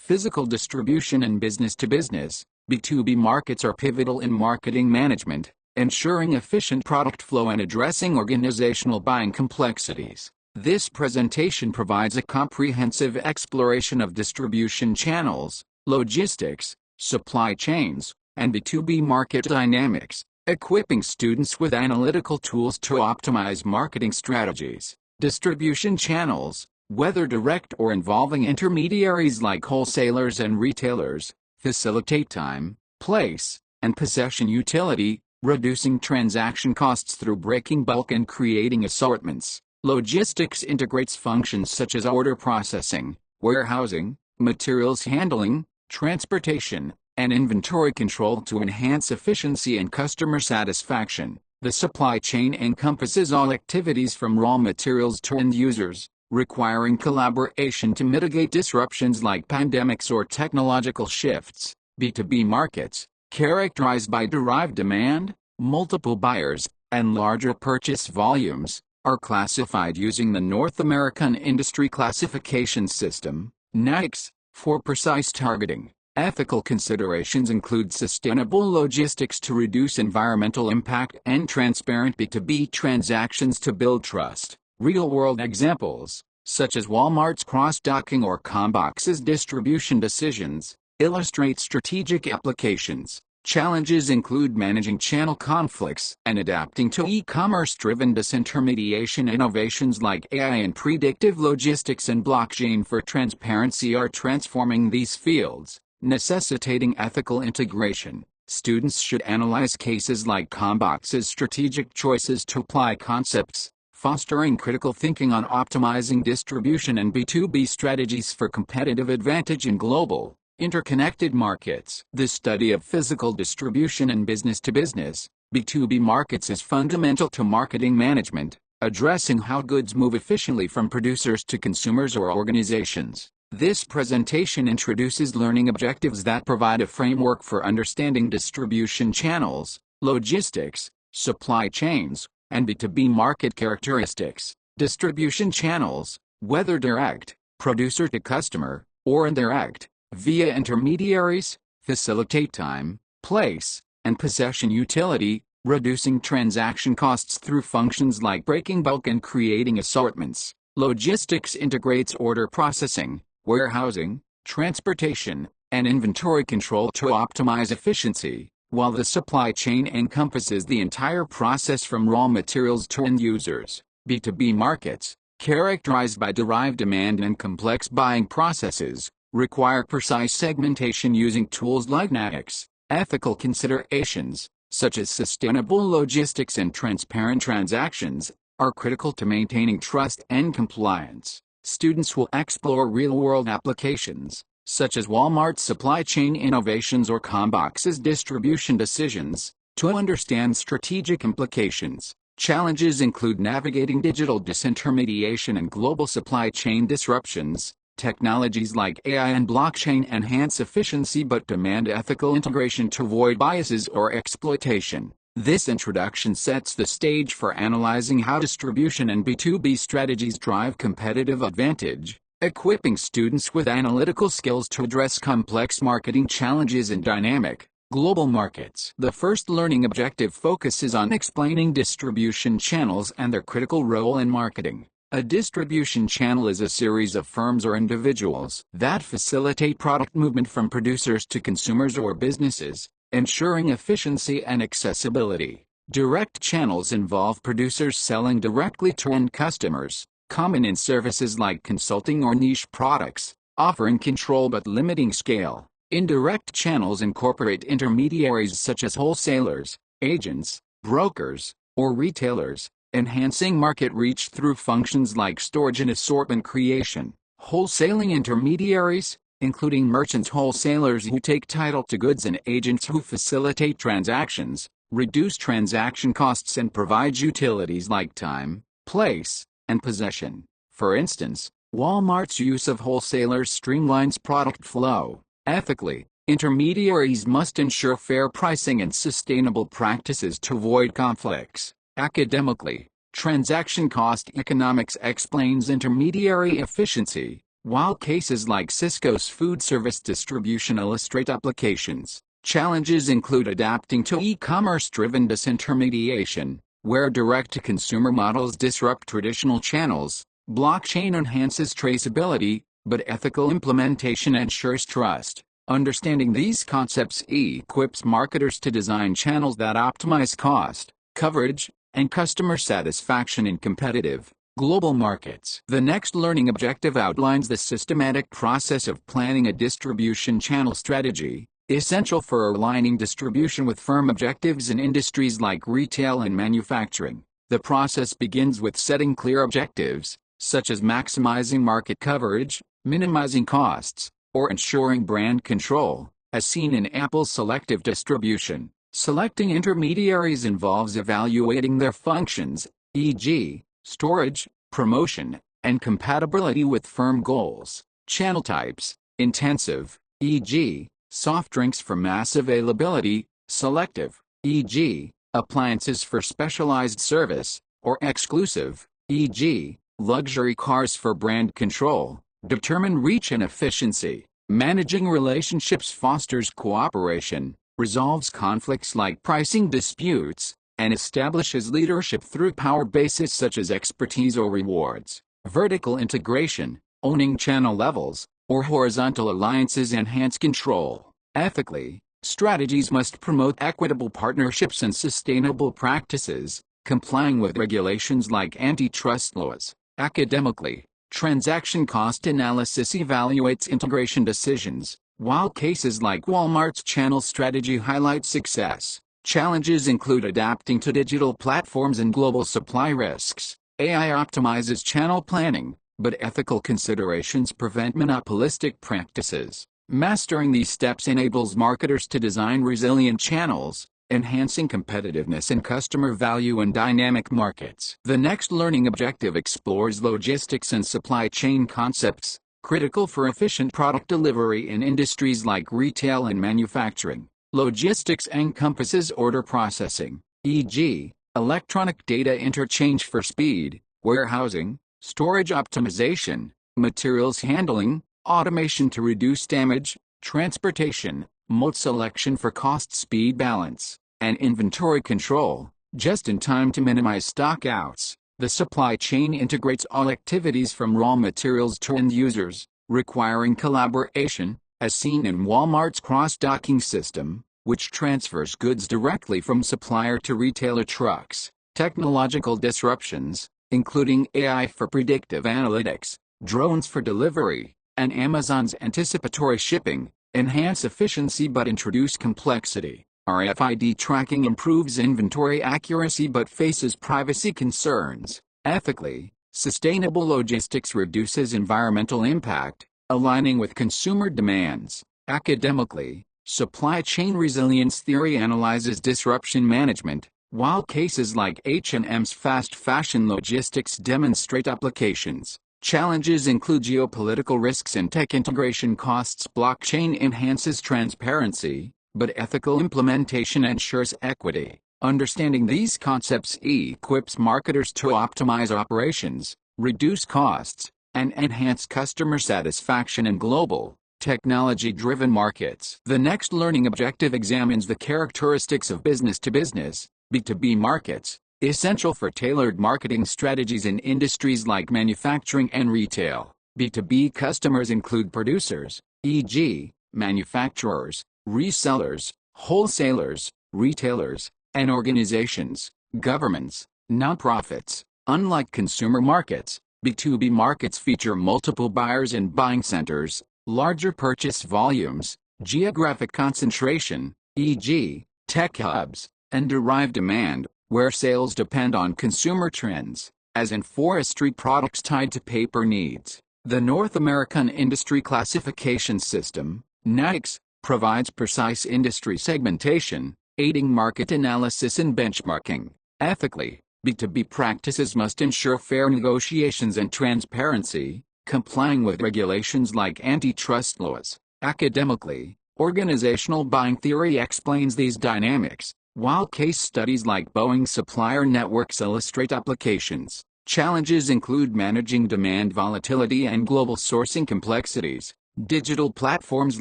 Physical distribution and business-to-business, B2B markets are pivotal in marketing management, ensuring efficient product flow and addressing organizational buying complexities. This presentation provides a comprehensive exploration of distribution channels, logistics, supply chains, and B2B market dynamics, equipping students with analytical tools to optimize marketing strategies. Distribution channels, whether direct or involving intermediaries like wholesalers and retailers, facilitate time, place, and possession utility, reducing transaction costs through breaking bulk and creating assortments. Logistics integrates functions such as order processing, warehousing, materials handling, transportation, and inventory control to enhance efficiency and customer satisfaction. The supply chain encompasses all activities from raw materials to end users, requiring collaboration to mitigate disruptions like pandemics or technological shifts. B2B markets, characterized by derived demand, multiple buyers, and larger purchase volumes, are classified using the North American Industry Classification System, NAICS, for precise targeting. Ethical considerations include sustainable logistics to reduce environmental impact and transparent B2B transactions to build trust. Real-world examples, such as Walmart's cross-docking or Combox's distribution decisions, illustrate strategic applications. Challenges include managing channel conflicts and adapting to e-commerce-driven disintermediation. Innovations like AI and predictive logistics and blockchain for transparency are transforming these fields, necessitating ethical integration. Students should analyze cases like Combox's strategic choices to apply concepts, fostering critical thinking on optimizing distribution and B2B strategies for competitive advantage in global, interconnected markets. The study of physical distribution and business-to-business, B2B markets is fundamental to marketing management, addressing how goods move efficiently from producers to consumers or organizations. This presentation introduces learning objectives that provide a framework for understanding distribution channels, logistics, supply chains, and B2B market characteristics. Distribution channels, whether direct, producer to customer, or indirect, via intermediaries, facilitate time, place, and possession utility, reducing transaction costs through functions like breaking bulk and creating assortments. Logistics integrates order processing, warehousing, transportation, and inventory control to optimize efficiency, while the supply chain encompasses the entire process from raw materials to end users. B2B markets, characterized by derived demand and complex buying processes, require precise segmentation using tools like NAICS. Ethical considerations, such as sustainable logistics and transparent transactions, are critical to maintaining trust and compliance. Students will explore real-world applications, such as Walmart's supply chain innovations or Combox's distribution decisions, to understand strategic implications. Challenges include navigating digital disintermediation and global supply chain disruptions. Technologies like AI and blockchain enhance efficiency but demand ethical integration to avoid biases or exploitation. This introduction sets the stage for analyzing how distribution and B2B strategies drive competitive advantage, equipping students with analytical skills to address complex marketing challenges in dynamic, global markets. The first learning objective focuses on explaining distribution channels and their critical role in marketing. A distribution channel is a series of firms or individuals that facilitate product movement from producers to consumers or businesses, ensuring efficiency and accessibility. Direct channels involve producers selling directly to end customers, common in services like consulting or niche products, offering control but limiting scale. Indirect channels incorporate intermediaries such as wholesalers, agents, brokers, or retailers, enhancing market reach through functions like storage and assortment creation. Wholesaling intermediaries, including merchants, wholesalers who take title to goods, and agents who facilitate transactions, reduce transaction costs and provide utilities like time, place, and possession. For instance, Walmart's use of wholesalers streamlines product flow. Ethically, intermediaries must ensure fair pricing and sustainable practices to avoid conflicts. Academically, transaction cost economics explains intermediary efficiency, while cases like Cisco's food service distribution illustrate applications. Challenges include adapting to e-commerce-driven disintermediation, where direct-to-consumer models disrupt traditional channels. Blockchain enhances traceability, but ethical implementation ensures trust. Understanding these concepts equips marketers to design channels that optimize cost, coverage, and customer satisfaction in competitive, global markets. The next learning objective outlines the systematic process of planning a distribution channel strategy, essential for aligning distribution with firm objectives in industries like retail and manufacturing. The process begins with setting clear objectives, such as maximizing market coverage, minimizing costs, or ensuring brand control, as seen in Apple's selective distribution. Selecting intermediaries involves evaluating their functions, e.g., storage, promotion, and compatibility with firm goals. Channel types: intensive, e.g., soft drinks for mass availability; selective, e.g., appliances for specialized service; or exclusive, e.g., luxury cars for brand control. Determine reach and efficiency. Managing relationships fosters cooperation, resolves conflicts like pricing disputes, and establishes leadership through power bases such as expertise or rewards. Vertical integration, owning channel levels, or horizontal alliances enhance control. Ethically, strategies must promote equitable partnerships and sustainable practices, complying with regulations like antitrust laws. Academically, transaction cost analysis evaluates integration decisions, while cases like Walmart's channel strategy highlight success. Challenges include adapting to digital platforms and global supply risks. AI optimizes channel planning, but ethical considerations prevent monopolistic practices. Mastering these steps enables marketers to design resilient channels, enhancing competitiveness and customer value in dynamic markets. The next learning objective explores logistics and supply chain concepts, critical for efficient product delivery in industries like retail and manufacturing. Logistics encompasses order processing, e.g., electronic data interchange for speed, warehousing, storage optimization, materials handling, automation to reduce damage, transportation, mode selection for cost-speed balance, and inventory control, just in time to minimize stockouts. The supply chain integrates all activities from raw materials to end users, requiring collaboration, as seen in Walmart's cross-docking system, which transfers goods directly from supplier to retailer trucks. Technological disruptions, including AI for predictive analytics, drones for delivery, and Amazon's anticipatory shipping, enhance efficiency but introduce complexity. RFID tracking improves inventory accuracy but faces privacy concerns. Ethically, sustainable logistics reduces environmental impact, aligning with consumer demands. Academically, supply chain resilience theory analyzes disruption management, while cases like H&M's fast fashion logistics demonstrate applications. Challenges include geopolitical risks and tech integration costs. Blockchain enhances transparency, but ethical implementation ensures equity. Understanding these concepts equips marketers to optimize operations, reduce costs, and enhance customer satisfaction in global, technology-driven markets. The next learning objective examines the characteristics of business-to-business, B2B markets, essential for tailored marketing strategies in industries like manufacturing and retail. B2B customers include producers, e.g., manufacturers, resellers, wholesalers, retailers, and organizations, governments, nonprofits. Unlike consumer markets, B2B markets feature multiple buyers and buying centers, larger purchase volumes, geographic concentration, e.g., tech hubs, and derived demand, where sales depend on consumer trends, as in forestry products tied to paper needs. The North American Industry Classification System, NAICS, provides precise industry segmentation, aiding market analysis and benchmarking. Ethically, B2B practices must ensure fair negotiations and transparency, complying with regulations like antitrust laws. Academically, organizational buying theory explains these dynamics, while case studies like Boeing supplier networks illustrate applications. Challenges include managing demand volatility and global sourcing complexities. Digital platforms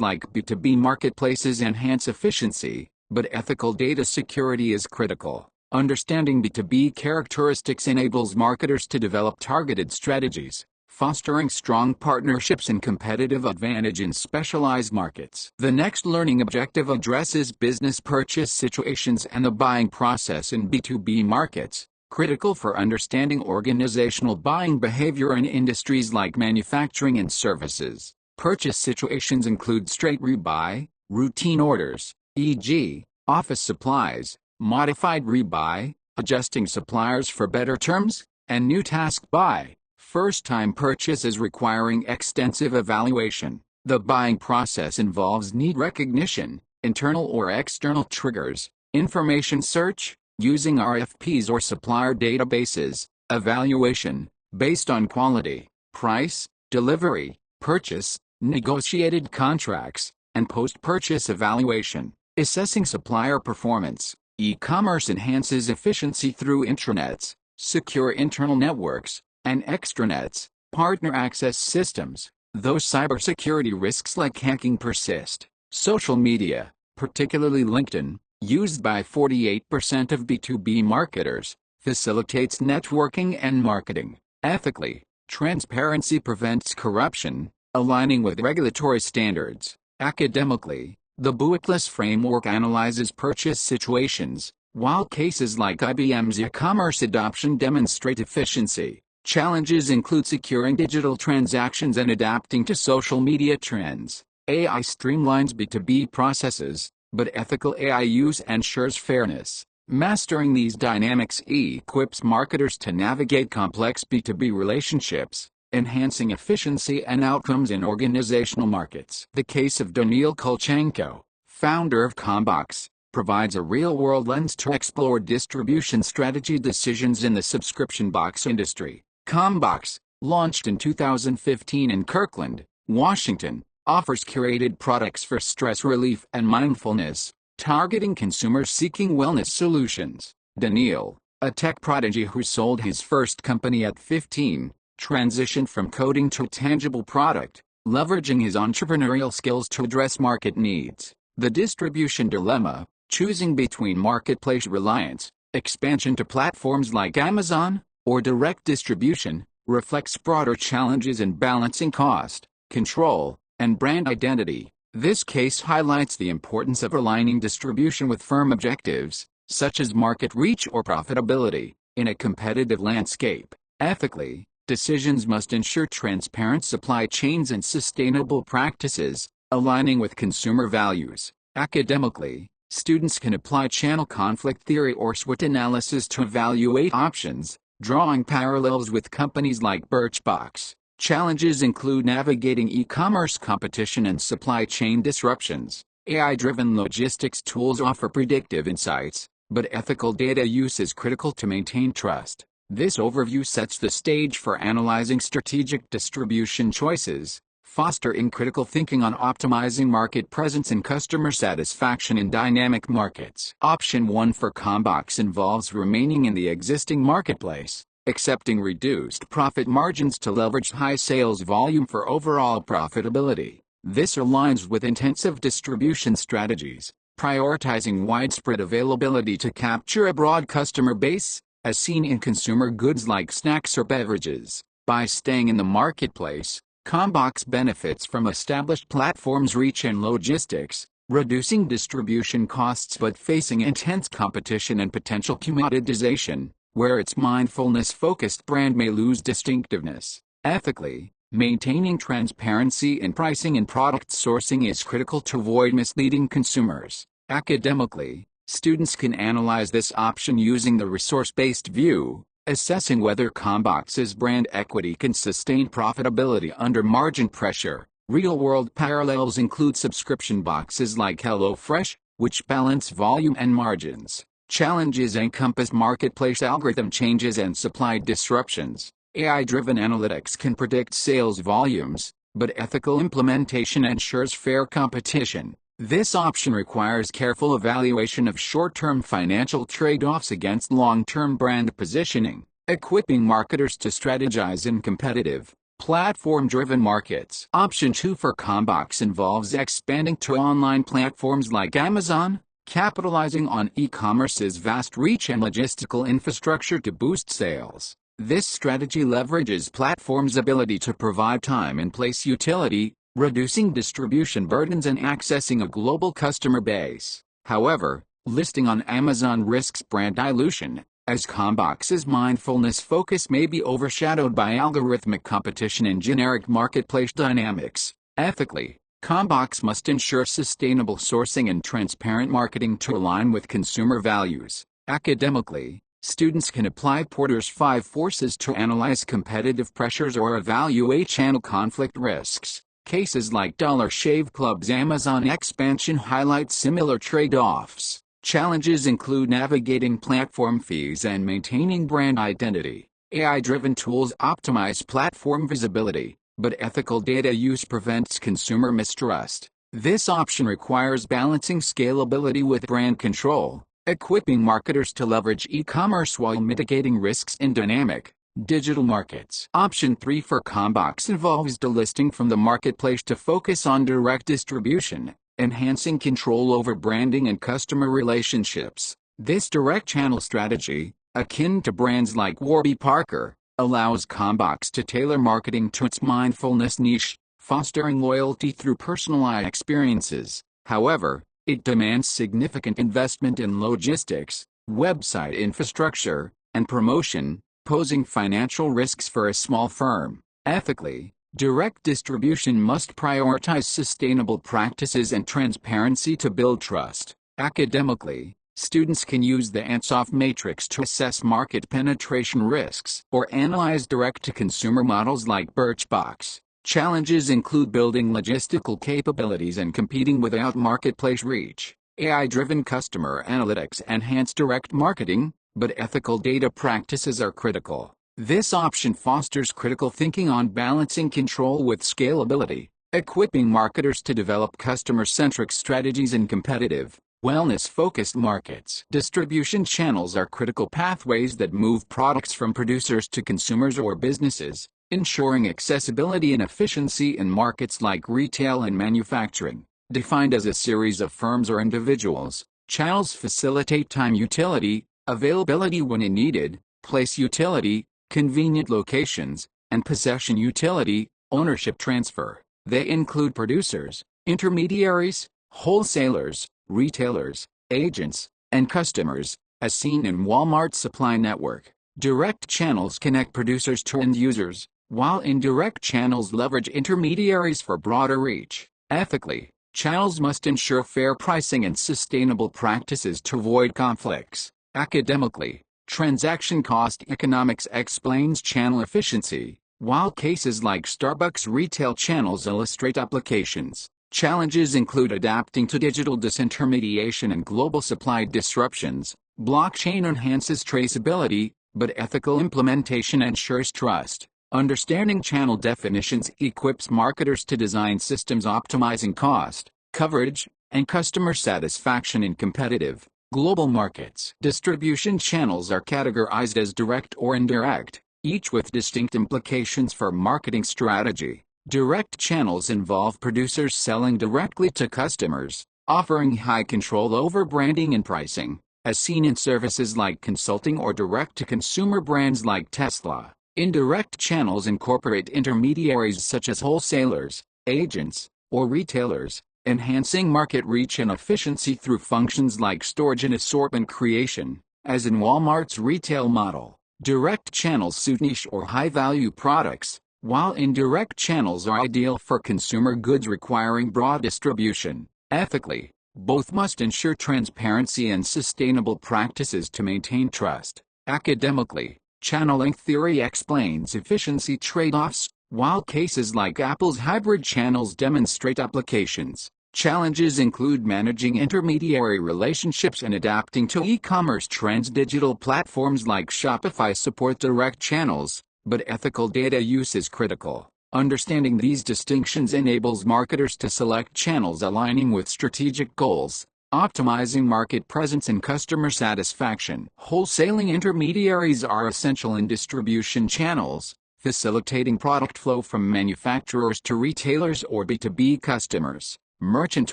like B2B marketplaces enhance efficiency, but ethical data security is critical. Understanding B2B characteristics enables marketers to develop targeted strategies, fostering strong partnerships and competitive advantage in specialized markets. The next learning objective addresses business purchase situations and the buying process in B2B markets, critical for understanding organizational buying behavior in industries like manufacturing and services. Purchase situations include straight rebuy, routine orders, e.g., office supplies, modified rebuy, adjusting suppliers for better terms, and new task buy. First-time purchases requiring extensive evaluation. The buying process involves need recognition, internal or external triggers, information search, using RFPs or supplier databases, evaluation, based on quality, price, delivery, purchase, negotiated contracts, and post-purchase evaluation. Assessing supplier performance. E-commerce enhances efficiency through intranets, secure internal networks, and extranets, partner access systems, though cybersecurity risks like hacking persist. Social media, particularly LinkedIn, used by 48% of B2B marketers, facilitates networking and marketing. Ethically, transparency prevents corruption, aligning with regulatory standards. Academically, the Bookless framework analyzes purchase situations, while cases like IBM's e-commerce adoption demonstrate efficiency. Challenges include securing digital transactions and adapting to social media trends. AI streamlines B2B processes, but ethical AI use ensures fairness. Mastering these dynamics equips marketers to navigate complex B2B relationships, enhancing efficiency and outcomes in organizational markets. The case of Daniil Kolchenko, founder of Combox, provides a real-world lens to explore distribution strategy decisions in the subscription box industry. Combox, launched in 2015 in Kirkland, Washington, offers curated products for stress relief and mindfulness, targeting consumers seeking wellness solutions. Daniil, a tech prodigy who sold his first company at 15, transitioned from coding to tangible product, leveraging his entrepreneurial skills to address market needs. The distribution dilemma, choosing between marketplace reliance, expansion to platforms like Amazon, or direct distribution, reflects broader challenges in balancing cost, control, and brand identity. This case highlights the importance of aligning distribution with firm objectives, such as market reach or profitability, in a competitive landscape. Ethically, decisions must ensure transparent supply chains and sustainable practices, aligning with consumer values. Academically, students can apply channel conflict theory or SWOT analysis to evaluate options, drawing parallels with companies like Birchbox. Challenges include navigating e-commerce competition and supply chain disruptions. AI-driven logistics tools offer predictive insights, but ethical data use is critical to maintain trust. This overview sets the stage for analyzing strategic distribution choices, fostering critical thinking on optimizing market presence and customer satisfaction in dynamic markets. Option 1 for Combox involves remaining in the existing marketplace, accepting reduced profit margins to leverage high sales volume for overall profitability. This aligns with intensive distribution strategies, prioritizing widespread availability to capture a broad customer base, as seen in consumer goods like snacks or beverages. By staying in the marketplace, Combox benefits from established platforms' reach and logistics, reducing distribution costs but facing intense competition and potential commoditization, where its mindfulness-focused brand may lose distinctiveness. Ethically, maintaining transparency in pricing and product sourcing is critical to avoid misleading consumers. Academically, students can analyze this option using the resource-based view, assessing whether Combox's brand equity can sustain profitability under margin pressure. Real-world parallels include subscription boxes like HelloFresh, which balance volume and margins. Challenges encompass marketplace algorithm changes and supply disruptions. AI-driven analytics can predict sales volumes, but ethical implementation ensures fair competition. This option requires careful evaluation of short-term financial trade-offs against long-term brand positioning. equipping marketers to strategize in competitive, platform-driven markets. Option 2 for Combox involves expanding to online platforms like Amazon, capitalizing on e-commerce's vast reach and logistical infrastructure to boost sales. This strategy leverages platforms' ability to provide time and place utility, reducing distribution burdens and accessing a global customer base. However, listing on Amazon risks brand dilution, as Combox's mindfulness focus may be overshadowed by algorithmic competition and generic marketplace dynamics. Ethically, Combox must ensure sustainable sourcing and transparent marketing to align with consumer values. Academically, students can apply Porter's 5 forces to analyze competitive pressures or evaluate channel conflict risks. Cases like Dollar Shave Club's Amazon expansion highlight similar trade-offs. Challenges include navigating platform fees and maintaining brand identity. AI-driven tools optimize platform visibility, but ethical data use prevents consumer mistrust. This option requires balancing scalability with brand control, equipping marketers to leverage e-commerce while mitigating risks in dynamic, digital markets. Option 3 for Combox involves delisting from the marketplace to focus on direct distribution, enhancing control over branding and customer relationships. This direct channel strategy, akin to brands like Warby Parker, allows Combox to tailor marketing to its mindfulness niche, fostering loyalty through personalized experiences. However, it demands significant investment in logistics, website infrastructure, and promotion, posing financial risks for a small firm. Ethically, direct distribution must prioritize sustainable practices and transparency to build trust. Academically, students can use the Ansoff matrix to assess market penetration risks or analyze direct-to-consumer models like Birchbox. Challenges include building logistical capabilities and competing without marketplace reach. AI-driven customer analytics enhance direct marketing, but ethical data practices are critical. This option fosters critical thinking on balancing control with scalability, equipping marketers to develop customer-centric strategies in competitive, wellness-focused markets. Distribution channels are critical pathways that move products from producers to consumers or businesses, ensuring accessibility and efficiency in markets like retail and manufacturing. Defined as a series of firms or individuals, channels facilitate time utility, availability when needed, place utility, convenient locations, and possession utility, ownership transfer. They include producers, intermediaries, wholesalers, retailers, agents, and customers, as seen in Walmart's supply network. Direct channels connect producers to end users, while indirect channels leverage intermediaries for broader reach. Ethically, channels must ensure fair pricing and sustainable practices to avoid conflicts. Academically, transaction cost economics explains channel efficiency, while cases like Starbucks retail channels illustrate applications. Challenges include adapting to digital disintermediation and global supply disruptions. Blockchain enhances traceability, but ethical implementation ensures trust. Understanding channel definitions equips marketers to design systems optimizing cost, coverage, and customer satisfaction in competitive, global markets. Distribution channels are categorized as direct or indirect, each with distinct implications for marketing strategy. Direct channels involve producers selling directly to customers, offering high control over branding and pricing, as seen in services like consulting or direct-to-consumer brands like Tesla. Indirect channels incorporate intermediaries such as wholesalers, agents, or retailers, enhancing market reach and efficiency through functions like storage and assortment creation, as in Walmart's retail model. Direct channels suit niche or high-value products, while indirect channels are ideal for consumer goods requiring broad distribution. Ethically, both must ensure transparency and sustainable practices to maintain trust. Academically, channeling theory explains efficiency trade-offs, while cases like Apple's hybrid channels demonstrate applications. Challenges include managing intermediary relationships and adapting to e-commerce trends. Digital platforms like Shopify support direct channels, but ethical data use is critical. Understanding these distinctions enables marketers to select channels aligning with strategic goals, optimizing market presence and customer satisfaction. Wholesaling intermediaries are essential in distribution channels, facilitating product flow from manufacturers to retailers or B2B customers. Merchant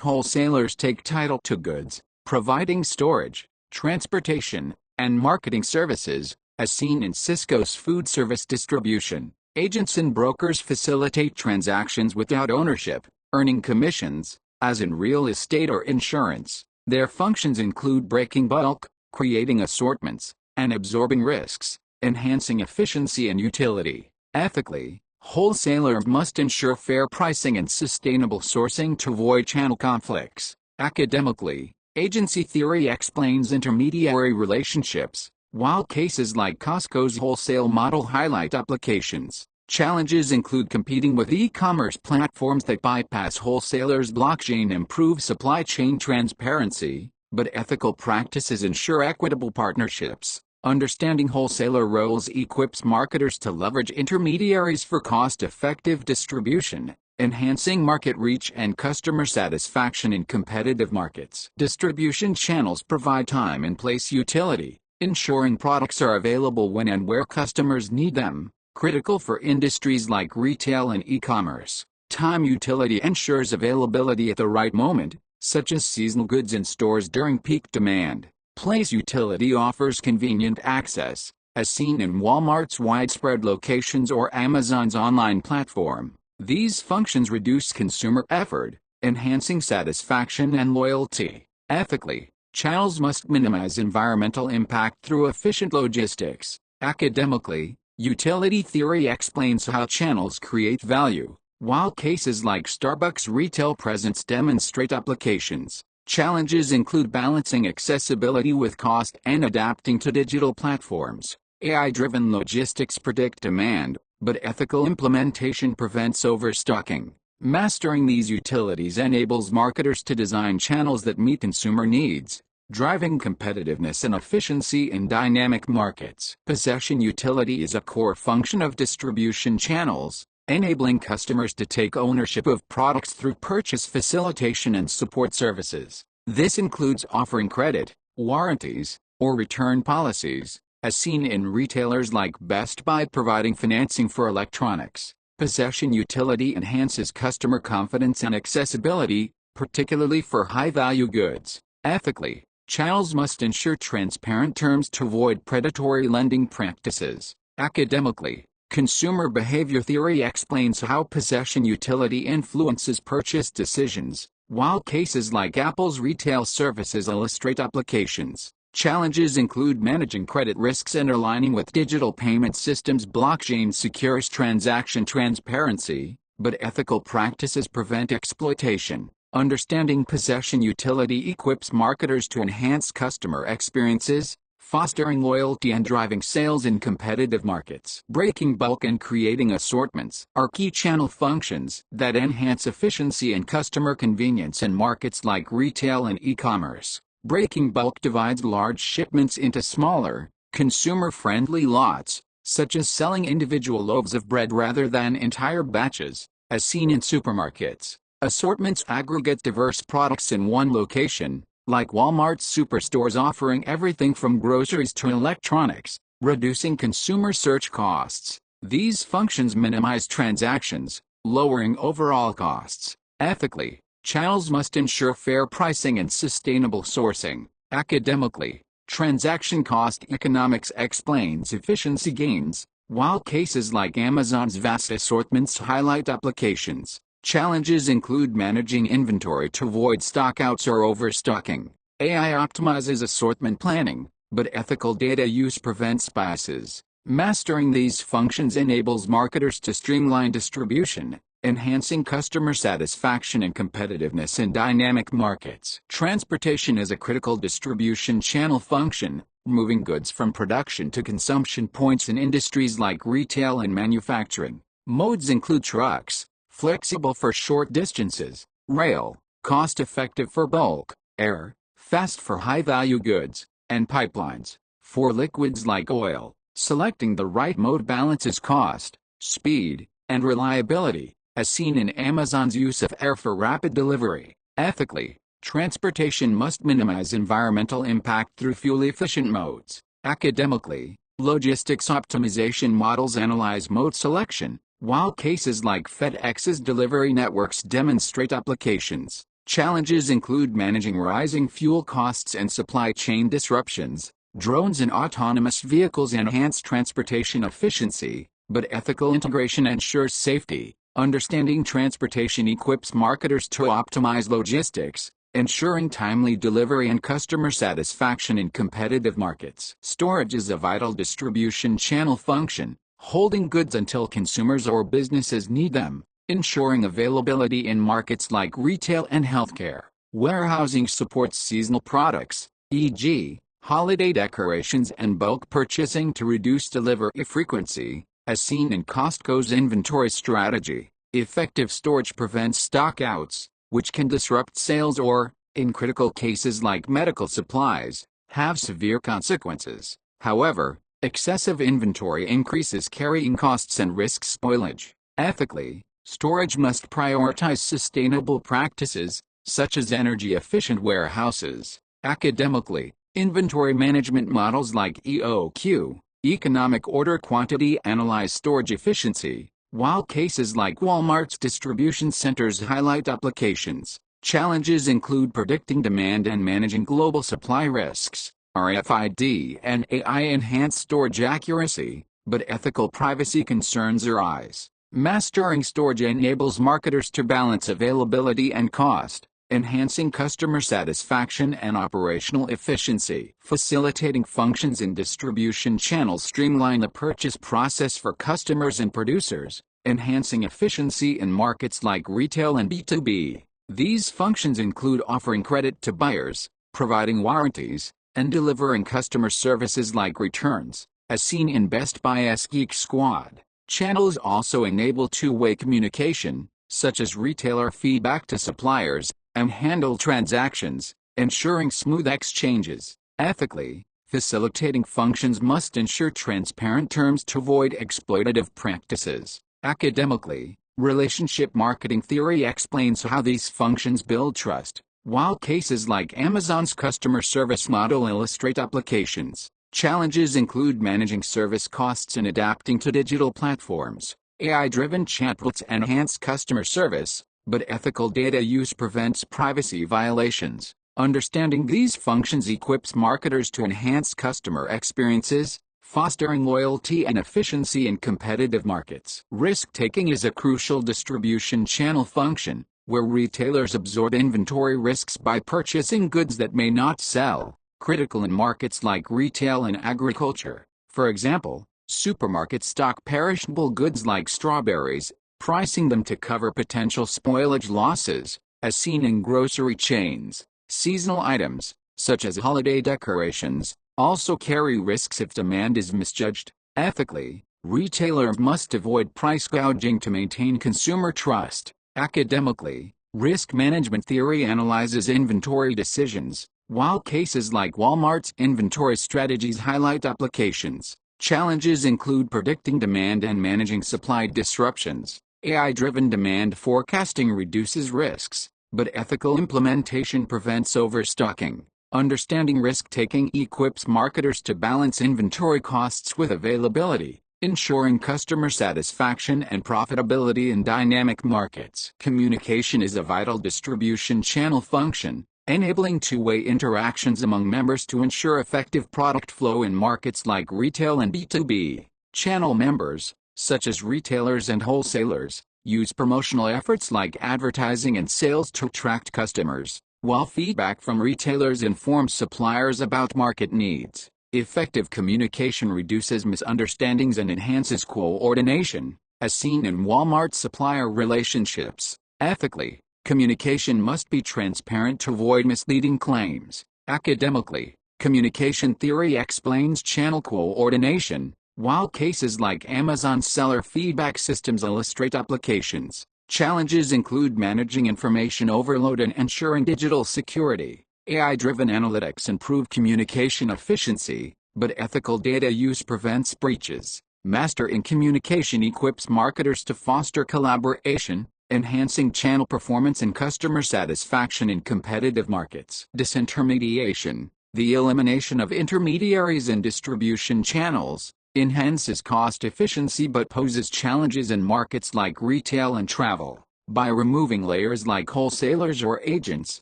wholesalers take title to goods, providing storage, transportation, and marketing services, as seen in Cisco's food service distribution. Agents and brokers facilitate transactions without ownership, earning commissions, as in real estate or insurance. Their functions include breaking bulk, creating assortments, and absorbing risks, enhancing efficiency and utility. Ethically, wholesalers must ensure fair pricing and sustainable sourcing to avoid channel conflicts. Academically, agency theory explains intermediary relationships, while cases like Costco's wholesale model highlight applications. Challenges include competing with e-commerce platforms that bypass wholesalers. Blockchain improves supply chain transparency, but ethical practices ensure equitable partnerships. Understanding wholesaler roles equips marketers to leverage intermediaries for cost-effective distribution, enhancing market reach and customer satisfaction in competitive markets. Distribution channels provide time and place utility, ensuring products are available when and where customers need them, critical for industries like retail and e-commerce. Time utility ensures availability at the right moment, such as seasonal goods in stores during peak demand. Place utility offers convenient access, as seen in Walmart's widespread locations or Amazon's online platform. These functions reduce consumer effort, enhancing satisfaction and loyalty. Ethically, channels must minimize environmental impact through efficient logistics. Academically, utility theory explains how channels create value, while cases like Starbucks' retail presence demonstrate applications. Challenges include balancing accessibility with cost and adapting to digital platforms. AI-driven logistics predict demand, but ethical implementation prevents overstocking. Mastering these utilities enables marketers to design channels that meet consumer needs, driving competitiveness and efficiency in dynamic markets. Possession utility is a core function of distribution channels, enabling customers to take ownership of products through purchase facilitation and support services. This includes offering credit, warranties, or return policies, as seen in retailers like Best Buy providing financing for electronics. Possession utility enhances customer confidence and accessibility, particularly for high-value goods. Ethically, channels must ensure transparent terms to avoid predatory lending practices. Academically, consumer behavior theory explains how possession utility influences purchase decisions, while cases like Apple's retail services illustrate applications. Challenges include managing credit risks and aligning with digital payment systems. Blockchain secures transaction transparency, but ethical practices prevent exploitation. Understanding possession utility equips marketers to enhance customer experiences, fostering loyalty and driving sales in competitive markets. Breaking bulk and creating assortments are key channel functions that enhance efficiency and customer convenience in markets like retail and e-commerce. Breaking bulk divides large shipments into smaller, consumer-friendly lots, such as selling individual loaves of bread rather than entire batches, as seen in supermarkets. Assortments aggregate diverse products in one location, like Walmart's superstores offering everything from groceries to electronics, reducing consumer search costs. These functions minimize transactions, lowering overall costs. Ethically, channels must ensure fair pricing and sustainable sourcing. Academically, transaction cost economics explains efficiency gains, while cases like Amazon's vast assortments highlight applications. Challenges include managing inventory to avoid stockouts or overstocking. AI optimizes assortment planning, but ethical data use prevents biases. Mastering these functions enables marketers to streamline distribution, enhancing customer satisfaction and competitiveness in dynamic markets. Transportation is a critical distribution channel function, moving goods from production to consumption points in industries like retail and manufacturing. Modes include trucks, flexible for short distances, rail, cost-effective for bulk, air, fast for high-value goods, and pipelines. For liquids like oil, selecting the right mode balances cost, speed, and reliability, as seen in Amazon's use of air for rapid delivery. Ethically, Transportation must minimize environmental impact through fuel-efficient modes. Academically, logistics optimization models analyze mode selection, while cases like FedEx's delivery networks demonstrate applications. Challenges include managing rising fuel costs and supply chain disruptions. Drones and autonomous vehicles enhance transportation efficiency, but ethical integration ensures safety. Understanding transportation equips marketers to optimize logistics, ensuring timely delivery and customer satisfaction in competitive markets. Storage is a vital distribution channel function, holding goods until consumers or businesses need them, ensuring availability in markets like retail and healthcare. Warehousing supports seasonal products, e.g., holiday decorations and bulk purchasing to reduce delivery frequency, as seen in Costco's inventory strategy. Effective storage prevents stockouts, which can disrupt sales or, in critical cases like medical supplies, have severe consequences. However, excessive inventory increases carrying costs and risks spoilage. Ethically, storage must prioritize sustainable practices, such as energy-efficient warehouses. Academically, inventory management models like EOQ, economic order quantity, analyze storage efficiency, while cases like Walmart's distribution centers highlight applications. Challenges include predicting demand and managing global supply risks. RFID and AI enhance storage accuracy, but ethical privacy concerns arise. Mastering storage enables marketers to balance availability and cost, enhancing customer satisfaction and operational efficiency. Facilitating functions in distribution channels streamline the purchase process for customers and producers, enhancing efficiency in markets like retail and B2B. These functions include offering credit to buyers, providing warranties, and delivering customer services like returns, as seen in Best Buy's Geek Squad. Channels also enable two-way communication, such as retailer feedback to suppliers, and handle transactions, ensuring smooth exchanges. Ethically, facilitating functions must ensure transparent terms to avoid exploitative practices. Academically, relationship marketing theory explains how these functions build trust, while cases like Amazon's customer service model illustrate applications. Challenges include managing service costs and adapting to digital platforms. AI-driven chatbots enhance customer service, but ethical data use prevents privacy violations. Understanding these functions equips marketers to enhance customer experiences, fostering loyalty and efficiency in competitive markets. Risk-taking is a crucial distribution channel function, where retailers absorb inventory risks by purchasing goods that may not sell, critical in markets like retail and agriculture. For example, supermarkets stock perishable goods like strawberries, pricing them to cover potential spoilage losses, as seen in grocery chains. Seasonal items, such as holiday decorations, also carry risks if demand is misjudged. Ethically, retailers must avoid price gouging to maintain consumer trust. Academically, risk management theory analyzes inventory decisions, while cases like Walmart's inventory strategies highlight applications. Challenges include predicting demand and managing supply disruptions. AI-driven demand forecasting reduces risks, but ethical implementation prevents overstocking. Understanding risk-taking equips marketers to balance inventory costs with availability, ensuring customer satisfaction and profitability in dynamic markets. Communication is a vital distribution channel function, enabling two-way interactions among members to ensure effective product flow in markets like retail and B2B. Channel members, such as retailers and wholesalers, use promotional efforts like advertising and sales to attract customers, while feedback from retailers informs suppliers about market needs. Effective communication reduces misunderstandings and enhances coordination, as seen in Walmart's supplier relationships. Ethically, communication must be transparent to avoid misleading claims. Academically, communication theory explains channel coordination, while cases like Amazon's seller feedback systems illustrate applications. Challenges include managing information overload and ensuring digital security. AI-driven analytics improve communication efficiency, but ethical data use prevents breaches. Mastering communication equips marketers to foster collaboration, enhancing channel performance and customer satisfaction in competitive markets. Disintermediation, the elimination of intermediaries and distribution channels, enhances cost efficiency but poses challenges in markets like retail and travel. By removing layers like wholesalers or agents,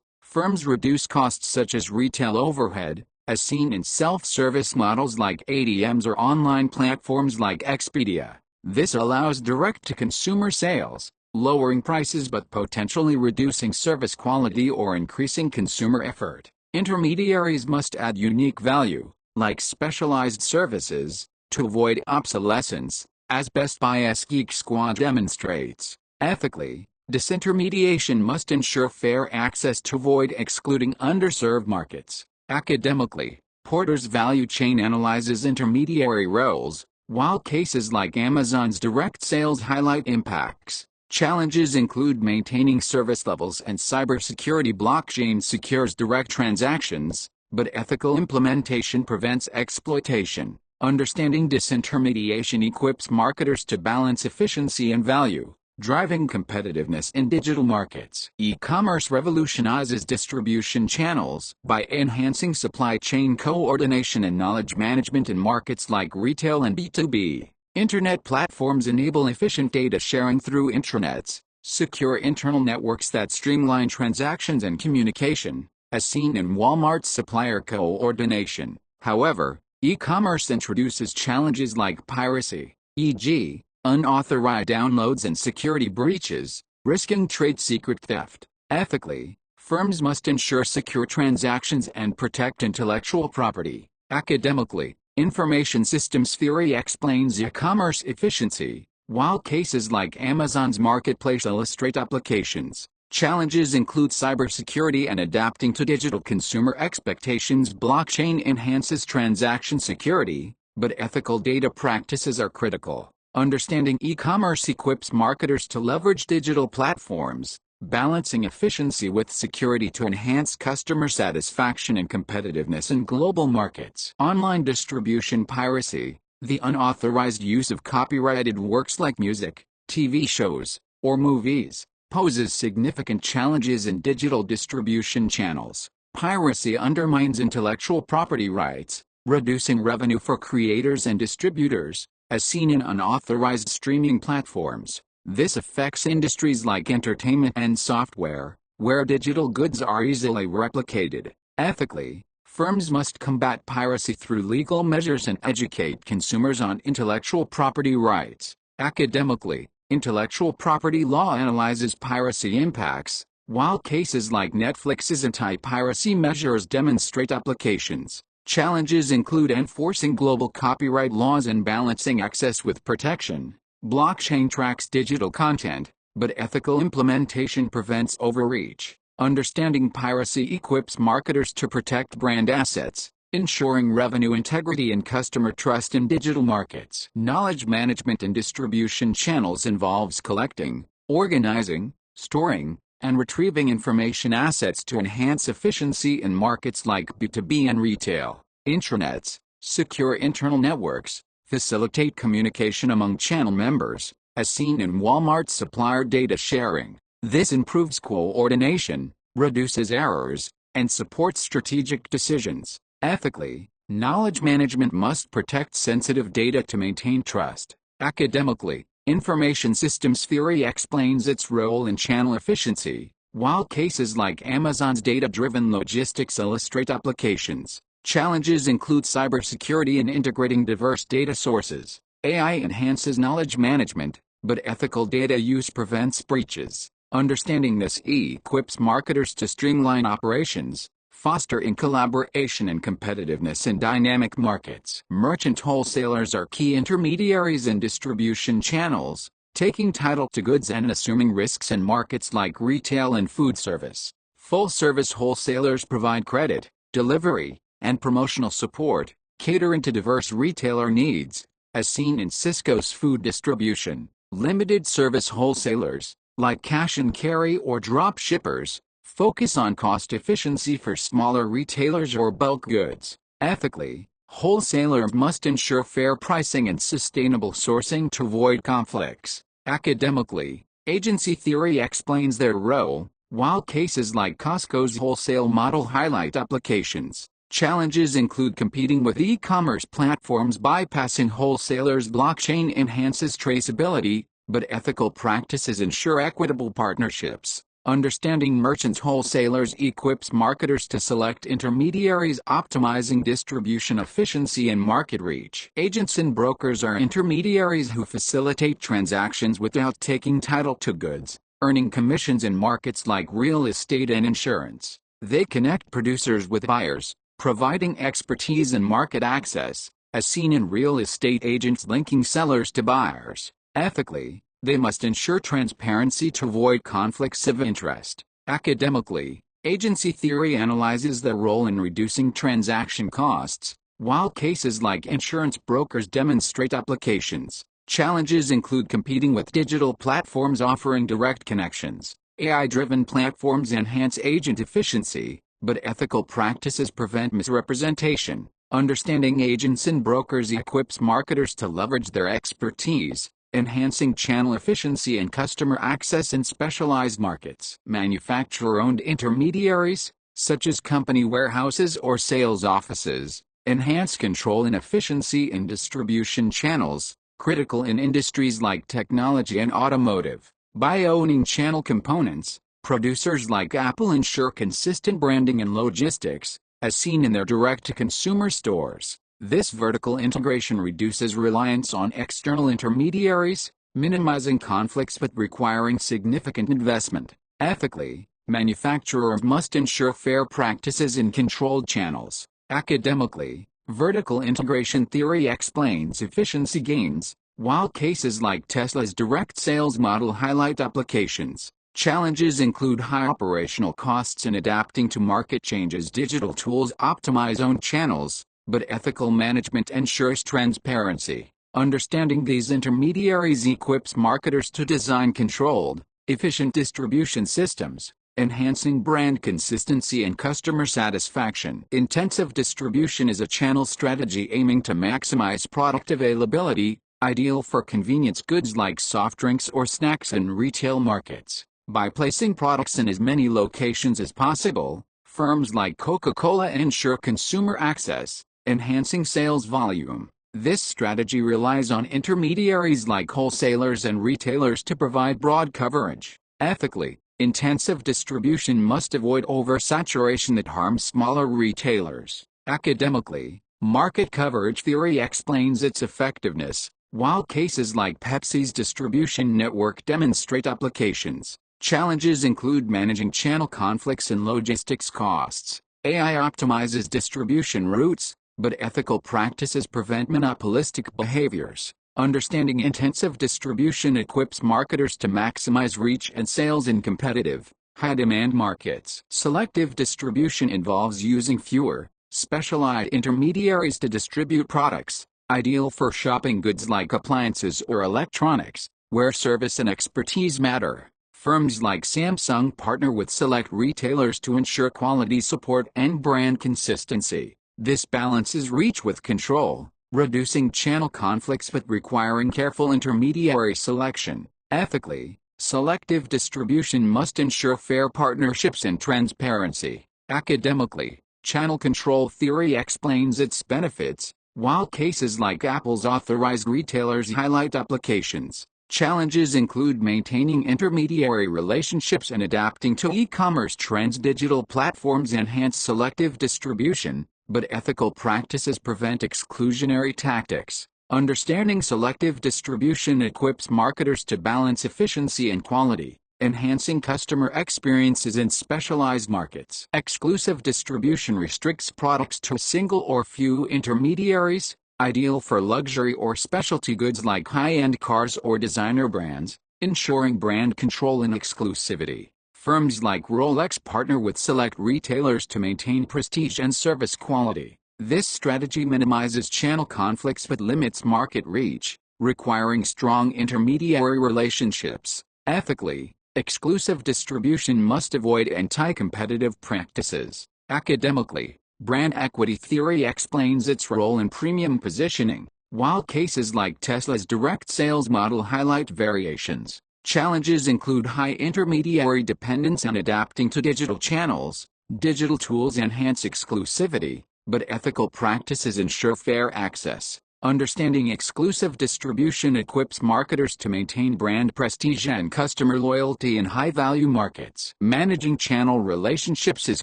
firms reduce costs such as retail overhead, as seen in self-service models like ATMs or online platforms like Expedia. This allows direct-to-consumer sales, lowering prices but potentially reducing service quality or increasing consumer effort. Intermediaries must add unique value, like specialized services, to avoid obsolescence, as Best Buy's Geek Squad demonstrates. Ethically, disintermediation must ensure fair access to avoid excluding underserved markets. Academically, Porter's value chain analyzes intermediary roles, while cases like Amazon's direct sales highlight impacts. Challenges include maintaining service levels and cybersecurity. Blockchain secures direct transactions, but ethical implementation prevents exploitation. Understanding disintermediation equips marketers to balance efficiency and value, driving competitiveness in digital markets. E-commerce revolutionizes distribution channels by enhancing supply chain coordination and knowledge management in markets like retail and B2B. Internet platforms enable efficient data sharing through intranets, secure internal networks that streamline transactions and communication, as seen in Walmart's supplier coordination. However, e-commerce introduces challenges like piracy, e.g., unauthorized downloads and security breaches, risking trade secret theft. Ethically, firms must ensure secure transactions and protect intellectual property. Academically, information systems theory explains e-commerce efficiency, while cases like Amazon's marketplace illustrate applications. Challenges include cybersecurity and adapting to digital consumer expectations. Blockchain enhances transaction security, but ethical data practices are critical. Understanding e-commerce equips marketers to leverage digital platforms, balancing efficiency with security to enhance customer satisfaction and competitiveness in global markets. Online distribution piracy, the unauthorized use of copyrighted works like music, TV shows, or movies, poses significant challenges in digital distribution channels. Piracy undermines intellectual property rights, reducing revenue for creators and distributors, as seen in unauthorized streaming platforms. This affects industries like entertainment and software, where digital goods are easily replicated. Ethically, firms must combat piracy through legal measures and educate consumers on intellectual property rights. Academically, intellectual property law analyzes piracy impacts, while cases like Netflix's anti-piracy measures demonstrate applications. Challenges include enforcing global copyright laws and balancing access with protection. Blockchain tracks digital content, but ethical implementation prevents overreach. Understanding piracy equips marketers to protect brand assets, ensuring revenue integrity and customer trust in digital markets. Knowledge management in distribution channels involves collecting, organizing, storing, and retrieving information assets to enhance efficiency in markets like B2B and retail. Intranets, secure internal networks, facilitate communication among channel members, as seen in Walmart's supplier data sharing. This improves coordination, reduces errors, and supports strategic decisions. Ethically, knowledge management must protect sensitive data to maintain trust. Academically, information systems theory explains its role in channel efficiency, while cases like Amazon's data-driven logistics illustrate applications. Challenges include cybersecurity and integrating diverse data sources. AI enhances knowledge management, but ethical data use prevents breaches. Understanding this equips marketers to streamline operations, fostering collaboration and competitiveness in dynamic markets. Merchant wholesalers are key intermediaries in distribution channels, taking title to goods and assuming risks in markets like retail and food service. Full-service wholesalers provide credit, delivery, and promotional support, catering to diverse retailer needs, as seen in Cisco's food distribution. Limited service wholesalers, like cash and carry or drop shippers, focus on cost efficiency for smaller retailers or bulk goods. Ethically, wholesalers must ensure fair pricing and sustainable sourcing to avoid conflicts. Academically, Agency theory explains their role, while cases like Costco's wholesale model highlight applications. Challenges include competing with e-commerce platforms. Bypassing wholesalers. Blockchain enhances traceability, but ethical practices ensure equitable partnerships. Understanding merchants. Wholesalers equips marketers to select intermediaries, optimizing distribution efficiency and market reach. Agents and brokers are intermediaries who facilitate transactions without taking title to goods, earning commissions in markets like real estate and insurance. They connect producers with buyers, providing expertise and market access, as seen in real estate agents linking sellers to buyers. Ethically, they must ensure transparency to avoid conflicts of interest. Academically, agency theory analyzes their role in reducing transaction costs, while cases like insurance brokers demonstrate applications. Challenges include competing with digital platforms offering direct connections. AI-driven platforms enhance agent efficiency, but ethical practices prevent misrepresentation. Understanding agents and brokers equips marketers to leverage their expertise, enhancing channel efficiency and customer access in specialized markets. Manufacturer-owned intermediaries, such as company warehouses or sales offices, enhance control and efficiency in distribution channels, critical in industries like technology and automotive. By owning channel components, producers like Apple ensure consistent branding and logistics, as seen in their direct-to-consumer stores. This vertical integration reduces reliance on external intermediaries, minimizing conflicts but requiring significant investment. Ethically, manufacturers must ensure fair practices in controlled channels. Academically, vertical integration theory explains efficiency gains, while cases like Tesla's direct sales model highlight applications. Challenges include high operational costs in adapting to market changes. Digital tools optimize own channels, but ethical management ensures transparency. Understanding these intermediaries equips marketers to design controlled, efficient distribution systems, enhancing brand consistency and customer satisfaction. Intensive distribution is a channel strategy aiming to maximize product availability, ideal for convenience goods like soft drinks or snacks in retail markets. By placing products in as many locations as possible, firms like Coca-Cola ensure consumer access, enhancing sales volume. This strategy relies on intermediaries like wholesalers and retailers to provide broad coverage. Ethically, intensive distribution must avoid oversaturation that harms smaller retailers. Academically, market coverage theory explains its effectiveness, while cases like Pepsi's distribution network demonstrate applications. Challenges include managing channel conflicts and logistics costs. AI optimizes distribution routes, but ethical practices prevent monopolistic behaviors. Understanding intensive distribution equips marketers to maximize reach and sales in competitive, high-demand markets. Selective distribution involves using fewer, specialized intermediaries to distribute products, ideal for shopping goods like appliances or electronics, where service and expertise matter. Firms like Samsung partner with select retailers to ensure quality support and brand consistency. This balances reach with control, reducing channel conflicts but requiring careful intermediary selection. Ethically, selective distribution must ensure fair partnerships and transparency. Academically, channel control theory explains its benefits, while cases like Apple's authorized retailers highlight applications. Challenges include maintaining intermediary relationships and adapting to e-commerce trends. Digital platforms enhance selective distribution, but ethical practices prevent exclusionary tactics. Understanding selective distribution equips marketers to balance efficiency and quality, enhancing customer experiences in specialized markets. Exclusive distribution restricts products to a single or few intermediaries, ideal for luxury or specialty goods like high-end cars or designer brands, ensuring brand control and exclusivity. Firms like Rolex partner with select retailers to maintain prestige and service quality. This strategy minimizes channel conflicts but limits market reach, requiring strong intermediary relationships. Ethically, exclusive distribution must avoid anti-competitive practices. Academically, brand equity theory explains its role in premium positioning, while cases like Tesla's direct sales model highlight variations. Challenges include high intermediary dependence and adapting to digital channels. Digital tools enhance exclusivity, but ethical practices ensure fair access. Understanding exclusive distribution equips marketers to maintain brand prestige and customer loyalty in high-value markets. Managing channel relationships is